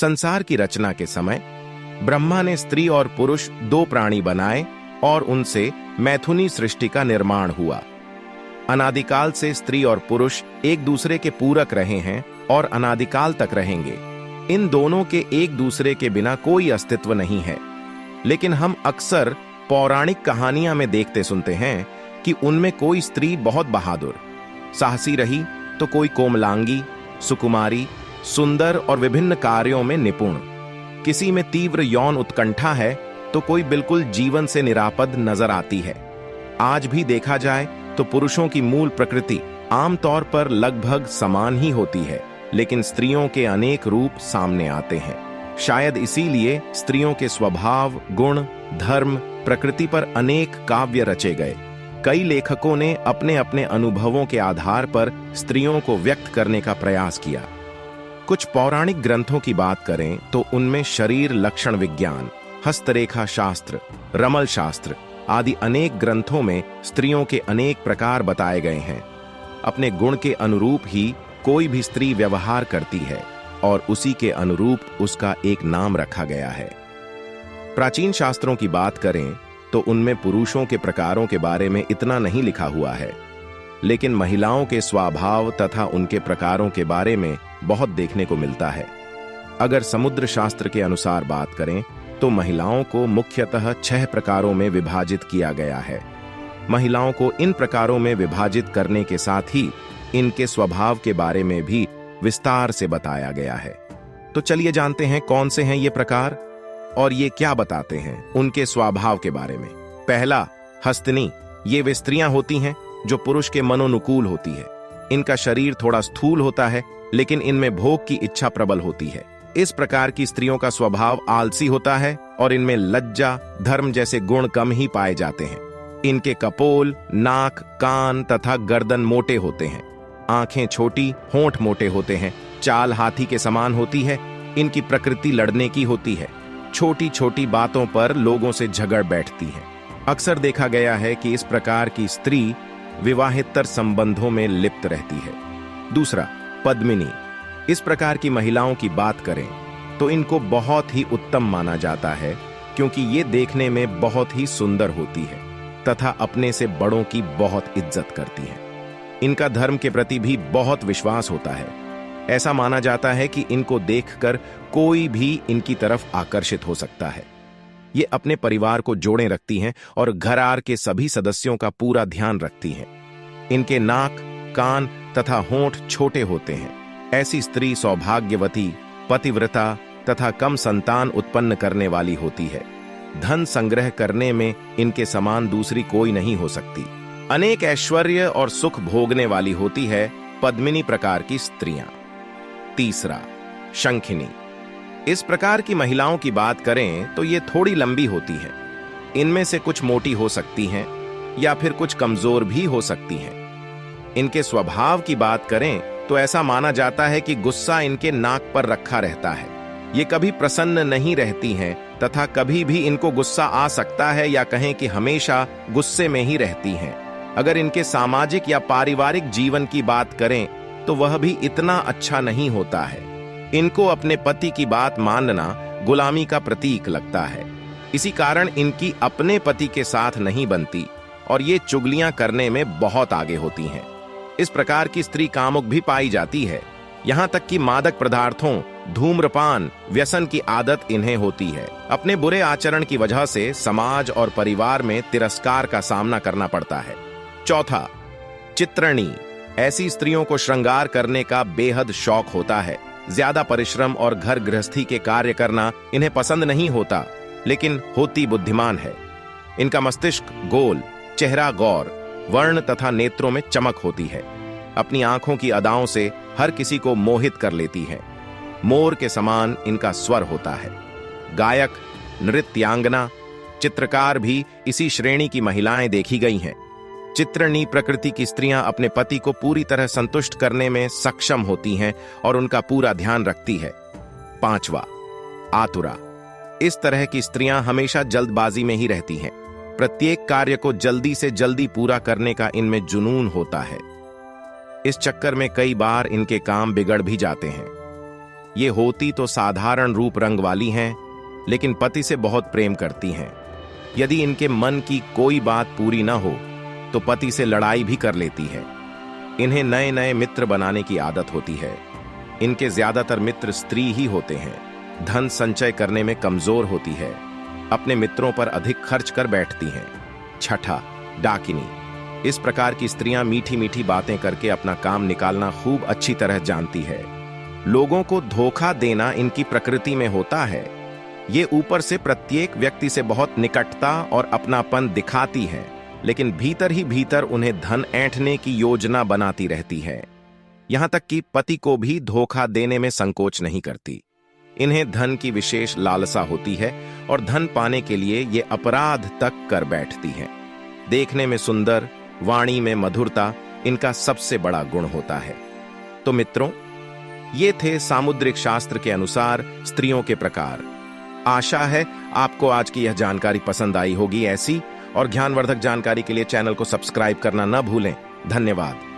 संसार की रचना के समय ब्रह्मा ने स्त्री और पुरुष दो प्राणी बनाए और उनसे मैथुनी सृष्टि का निर्माण हुआ। अनादिकाल से स्त्री और पुरुष एक दूसरे के पूरक रहे हैं और अनादिकाल तक रहेंगे। इन दोनों के एक दूसरे के बिना कोई अस्तित्व नहीं है। लेकिन हम अक्सर पौराणिक कहानियां में देखते सुनते हैं कि उनमें कोई स्त्री बहुत बहादुर, साहसी रही, तो कोई कोमलांगी, सुकुमारी, सुंदर और विभिन्न कार्यों में निपुण। किसी में तीव्र यौन उत्कंठा है तो कोई बिल्कुल जीवन से निरापद नजर आती है। आज भी देखा जाए तो पुरुषों की मूल प्रकृति आमतौर पर लगभग समान ही होती है, लेकिन स्त्रियों के अनेक रूप सामने आते हैं। शायद इसीलिए स्त्रियों के स्वभाव, गुण, धर्म, प्रकृति पर अनेक काव्य रचे गए। कई लेखकों ने अपने अपने अनुभवों के आधार पर स्त्रियों को व्यक्त करने का प्रयास किया। कुछ पौराणिक ग्रंथों की बात करें तो उनमें शरीर लक्षण विज्ञान, हस्तरेखा शास्त्र, रमल शास्त्र आदि अनेक ग्रंथों में स्त्रियों के अनेक प्रकार बताए गए हैं। अपने गुण के अनुरूप ही कोई भी स्त्री व्यवहार करती है और उसी के अनुरूप उसका एक नाम रखा गया है। प्राचीन शास्त्रों की बात करें तो उनमें पुरुषों के प्रकारों के बारे में इतना नहीं लिखा हुआ है, लेकिन महिलाओं के स्वभाव तथा उनके प्रकारों के बारे में बहुत देखने को मिलता है। अगर समुद्र शास्त्र के अनुसार बात करें तो महिलाओं को मुख्यतः 6 प्रकारों में विभाजित किया गया है। महिलाओं को इन प्रकारों में विभाजित करने के साथ ही इनके स्वभाव के बारे में भी विस्तार से बताया गया है। तो चलिए जानते हैं कौन से हैं ये प्रकार और ये क्या बताते हैं उनके स्वभाव के बारे में। पहला, हस्तनी। ये वे स्त्रियां होती हैं जो पुरुष के मनोनुकूल होती है। इनका शरीर थोड़ा स्थूल होता है, लेकिन इनमें भोग की इच्छा प्रबल होती है। इस प्रकार की स्त्रियों का स्वभाव आलसी होता है और इनमें लज्जा, धर्म जैसे गुण कम ही पाए जाते हैं। इनके कपोल, नाक, कान तथा गर्दन मोटे होते हैं। आंखें छोटी, होंठ मोटे होते हैं। चाल हाथी के समान होती है। इनकी प्रकृति लड़ने की होती है। छोटी छोटी बातों पर लोगों से झगड़ बैठती है। अक्सर देखा गया है कि इस प्रकार की स्त्री विवाहेतर संबंधों में लिप्त रहती है। दूसरा, पद्मिनी। इस प्रकार की महिलाओं की बात करें तो इनको बहुत ही उत्तम माना जाता है, क्योंकि ये देखने में बहुत ही सुंदर होती है तथा अपने से बड़ों की बहुत इज्जत करती है। इनका धर्म के प्रति भी बहुत विश्वास होता है। ऐसा माना जाता है कि इनको देखकर कोई भी इनकी तरफ आकर्षित हो सकता है। ये अपने परिवार को जोड़े रखती हैं और घरार के सभी सदस्यों का पूरा ध्यान रखती हैं। इनके नाक, कान तथा होंठ छोटे होते हैं। ऐसी स्त्री सौभाग्यवती, पतिव्रता तथा कम संतान उत्पन्न करने वाली होती है। धन संग्रह करने में इनके समान दूसरी कोई नहीं हो सकती। अनेक ऐश्वर्य और सुख भोगने वाली होती है पद्मिनी प्रकार की स्त्रियां। तीसरा, शंखिनी। इस प्रकार की महिलाओं की बात करें तो ये थोड़ी लंबी होती है। इनमें से कुछ मोटी हो सकती हैं या फिर कुछ कमजोर भी हो सकती हैं। इनके स्वभाव की बात करें तो ऐसा माना जाता है कि गुस्सा इनके नाक पर रखा रहता है। ये कभी प्रसन्न नहीं रहती हैं तथा कभी भी इनको गुस्सा आ सकता है या कहें कि हमेशा गुस्से में ही रहती हैं। अगर इनके सामाजिक या पारिवारिक जीवन की बात करें तो वह भी इतना अच्छा नहीं होता है। इनको अपने पति की बात मानना गुलामी का प्रतीक लगता है। इसी कारण इनकी अपने पति के साथ नहीं बनती और ये चुगलियां करने में बहुत आगे होती हैं। इस प्रकार की स्त्री कामुक भी पाई जाती है। यहां तक कि मादक पदार्थों, धूम्रपान, व्यसन की आदत इन्हें होती है। अपने बुरे आचरण की वजह से समाज और परिवार में तिरस्कार का सामना करना पड़ता है। चौथा, चित्रणी। ऐसी स्त्रियों को श्रृंगार करने का बेहद शौक होता है। ज्यादा परिश्रम और घर गृहस्थी के कार्य करना इन्हें पसंद नहीं होता, लेकिन होती बुद्धिमान है। इनका मस्तिष्क गोल, चेहरा गौर, वर्ण तथा नेत्रों में चमक होती है। अपनी आंखों की अदाओं से हर किसी को मोहित कर लेती है। मोर के समान इनका स्वर होता है। गायक, नृत्यांगना, चित्रकार भी इसी श्रेणी की महिलाएं देखी गई हैं। चित्रणी प्रकृति की स्त्रियां अपने पति को पूरी तरह संतुष्ट करने में सक्षम होती हैं और उनका पूरा ध्यान रखती है। पांचवा, आतुरा। इस तरह की स्त्रियां हमेशा जल्दबाजी में ही रहती हैं। प्रत्येक कार्य को जल्दी से जल्दी पूरा करने का इनमें जुनून होता है। इस चक्कर में कई बार इनके काम बिगड़ भी जाते हैं। ये होती तो साधारण रूप रंग वाली हैं, लेकिन पति से बहुत प्रेम करती हैं। यदि इनके मन की कोई बात पूरी ना हो तो पति से लड़ाई भी कर लेती है। इन्हें नए नए मित्र बनाने की आदत होती है। इनके ज्यादातर मित्र स्त्री ही होते हैं। धन संचय करने में कमजोर होती है। अपने मित्रों पर अधिक खर्च कर बैठती हैं। छठा, डाकिनी। इस प्रकार की स्त्रियां मीठी मीठी बातें करके अपना काम निकालना खूब अच्छी तरह जानती है। लोगों को धोखा देना इनकी प्रकृति में होता है। ये ऊपर से प्रत्येक व्यक्ति से बहुत निकटता और अपनापन दिखाती है, लेकिन भीतर ही भीतर उन्हें धन ऐंठने की योजना बनाती रहती है। यहां तक कि पति को भी धोखा देने में संकोच नहीं करती। इन्हें धन की विशेष लालसा होती है और धन पाने के लिए ये अपराध तक कर बैठती हैं। देखने में सुंदर, वाणी में मधुरता इनका सबसे बड़ा गुण होता है। तो मित्रों, ये थे सामुद्रिक शास्त्र के अनुसार स्त्रियों के प्रकार। आशा है आपको आज की यह जानकारी पसंद आई होगी। ऐसी और ज्ञानवर्धक जानकारी के लिए चैनल को सब्सक्राइब करना न भूलें। धन्यवाद।